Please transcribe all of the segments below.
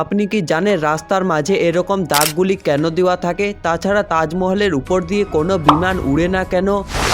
আপনি কি জানেন রাস্তার মাঝে এরকম দাগগুলি কেন দেওয়া থাকে? তাছাড়া তাজমহলের উপর দিয়ে কোনো বিমান উড়ে না কেন?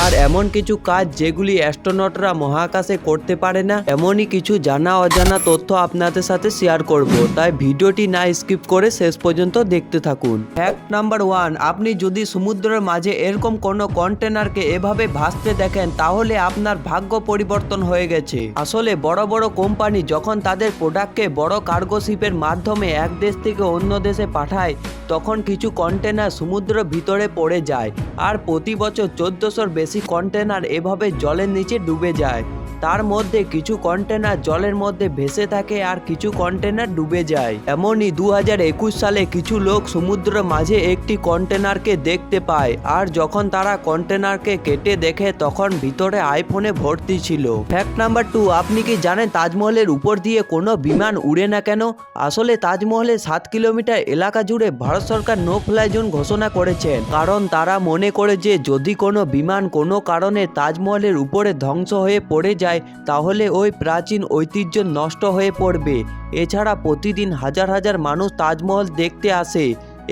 আর এমন কিছু কাজ যেগুলি অ্যাস্ট্রোনটরা মহাকাশে করতে পারে না, এমনই কিছু জানা অজানা তথ্য আপনাদের সাথে শেয়ার করব। তাই ভিডিওটি না স্কিপ করে শেষ পর্যন্ত দেখতে থাকুন। ফ্যাক্ট নাম্বার 1, আপনি যদি সমুদ্রের মাঝে এরকম কোনো কন্টেনারকে এভাবে ভাসতে দেখেন তাহলে আপনার ভাগ্য পরিবর্তন হয়ে গেছে। আসলে বড় বড় কোম্পানি যখন তাদের প্রোডাক্টকে বড় কার্গো শিপের মাধ্যমে এক দেশ থেকে অন্য দেশে পাঠায়, তখন কিছু কন্টেনার সমুদ্রের ভিতরে পড়ে যায়। আর প্রতি বছর 1400-র বেশি কন্টেনার এভাবে জলের নিচে ডুবে যায়। তার মধ্যে কিছু কন্টেনার জলের মধ্যে ভেসে থাকে আর কিছু কন্টেনার ডুবে যায়। এমনই 2021 সালে কিছু লোক সমুদ্রের মাঝে একটি কন্টেনারকে দেখতে পায়, আর যখন তারা কন্টেনারকে কেটে দেখে তখন ভিতরে আইফোনে ভর্তি ছিল। ফ্যাক্ট নাম্বার 2, আপনি কি জানেন তাজমহলের উপর দিয়ে কোনো বিমান উড়ে না কেন? আসলে তাজমহলের 7 কিলোমিটার এলাকা জুড়ে ভারত সরকার নো ফ্লাই জোন ঘোষণা করেছেন, কারণ তারা মনে করে যে যদি কোনো বিমান কোনো কারণে তাজমহলের উপরে ধ্বংস হয়ে পড়ে যায় তাহলে ওই প্রাচীন ঐতিহ্য নষ্ট হয়ে পড়বে। এছাড়া প্রতিদিন হাজার হাজার মানুষ তাজমহল দেখতে আসে।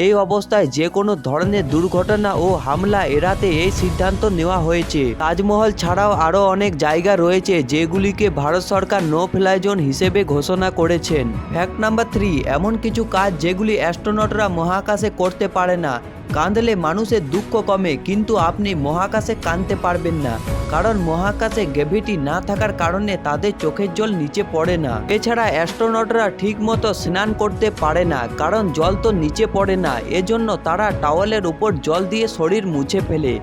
এই অবস্থায় যে কোনো ধরনের দুর্ঘটনা ও হামলা এড়াতে এই সিদ্ধান্ত নেওয়া হয়েছে। তাজমহল ছাড়াও আরও অনেক জায়গা রয়েছে যেগুলিকে ভারত সরকার নো ফ্লাই জোন হিসেবে ঘোষণা করেছেন। ফ্যাক্ট নাম্বার 3, এমন কিছু কাজ যেগুলি অ্যাস্ট্রোনটরা মহাকাশে করতে পারে না। কাঁদলে মানুষের দুঃখ কমে, কিন্তু আপনি মহাকাশে কাঁদতে পারবেন না, কারণ মহাকাশে গ্র্যাভিটি না থাকার কারণে তাদের চোখের জল নিচে পড়ে না। এছাড়া অ্যাস্ট্রোনটরা ঠিক মতো স্নান করতে পারে না, কারণ জল তো নিচে পড়ে না। এজন্য তারা টাওয়ালের উপর জল দিয়ে শরীর মুছে ফেলে।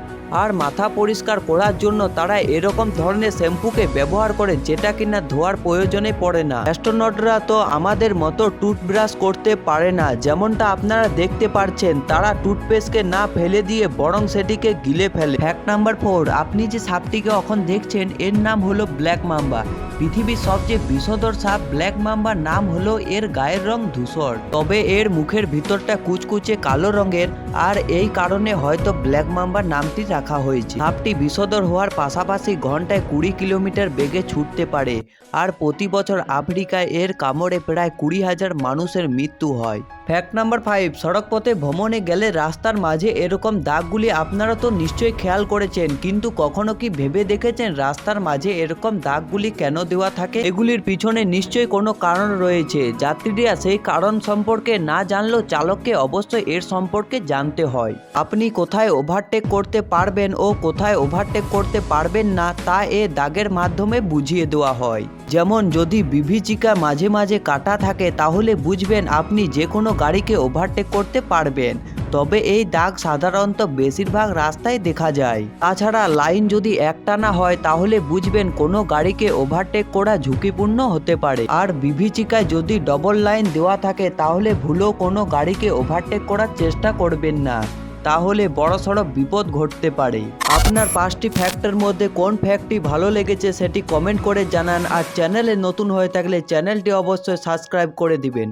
আর মাথা পরিষ্কার করার জন্য তারা এরকম ধরনের শ্যাম্পুকে ব্যবহার করে যেটা কিনা ধোয়ার প্রয়োজনে পড়ে না। অ্যাস্ট্রোনটরা তো আমাদের মতো টুথব্রাশ করতে পারে না, যেমনটা আপনারা দেখতে পাচ্ছেন তারা টুথপেস্টকে না ফেলে দিয়ে বরং সেটিকে গিলে ফেলে। ফ্যাক্ট নাম্বার 4, আপনি যে সাপটিকে এখন দেখছেন এর নাম হলো ব্ল্যাক মাম্বা। পৃথিবীর সবচেয়ে বিষধর সাপ ব্ল্যাক মাম্বার নাম হলো এর গায়ের রং ধূসর, তবে এর মুখের ভিতরটা কুচকুচে কালো রঙের, আর এই কারণে হয়তো ব্ল্যাক মাম্বার নামটি রাখা হয়েছে। সাপটি বিষধর হওয়ার পাশাপাশি ঘন্টায় 20 কিলোমিটার বেগে ছুটতে পারে, আর প্রতি বছর আফ্রিকায় এর কামড়ে প্রায় 20,000 মানুষের মৃত্যু হয়। ফ্যাক্ট নাম্বার 5, সড়ক পথে ভ্রমণে গেলে রাস্তার মাঝে এরকম দাগগুলি আপনারা তো নিশ্চয়ই খেয়াল করেছেন, কিন্তু কখনো কি ভেবে দেখেছেন রাস্তার মাঝে এরকম দাগগুলি কেন দেওয়া থাকে? এগুলির পিছনে নিশ্চয়ই কোনো কারণ রয়েছে। যাত্রীরা সেই কারণ সম্পর্কে না জানলেও চালককে অবশ্যই এর সম্পর্কে জানতে হয়। আপনি কোথায় ওভারটেক করতে পারবেন ও কোথায় ওভারটেক করতে পারবেন না তা এ দাগের মাধ্যমে বুঝিয়ে দেওয়া হয়। যেমন যদি বিভীষিকা মাঝে মাঝে কাটা থাকে তাহলে বুঝবেন আপনি যে কোনো গাড়িকে ওভারটেক করতে পারবেন, তবে এই দাগ সাধারণত বেশিরভাগ রাস্তায় দেখা যায়। তাছাড়া লাইন যদি একটানা হয় তাহলে বুঝবেন কোনো গাড়িকে ওভারটেক করা ঝুঁকিপূর্ণ হতে পারে। আর বিভীষিকায় যদি ডবল লাইন দেওয়া থাকে তাহলে ভুলেও কোনো গাড়িকে ওভারটেক করার চেষ্টা করবেন না, তাহলে বড়সড় বিপদ ঘটতে পারে। আপনার 5টি ফ্যাক্টের মধ্যে কোন ফ্যাক্টটি ভালো লেগেছে সেটি কমেন্ট করে জানান, আর চ্যানেলে নতুন হয়ে থাকলে চ্যানেলটি অবশ্যই সাবস্ক্রাইব করে দিবেন।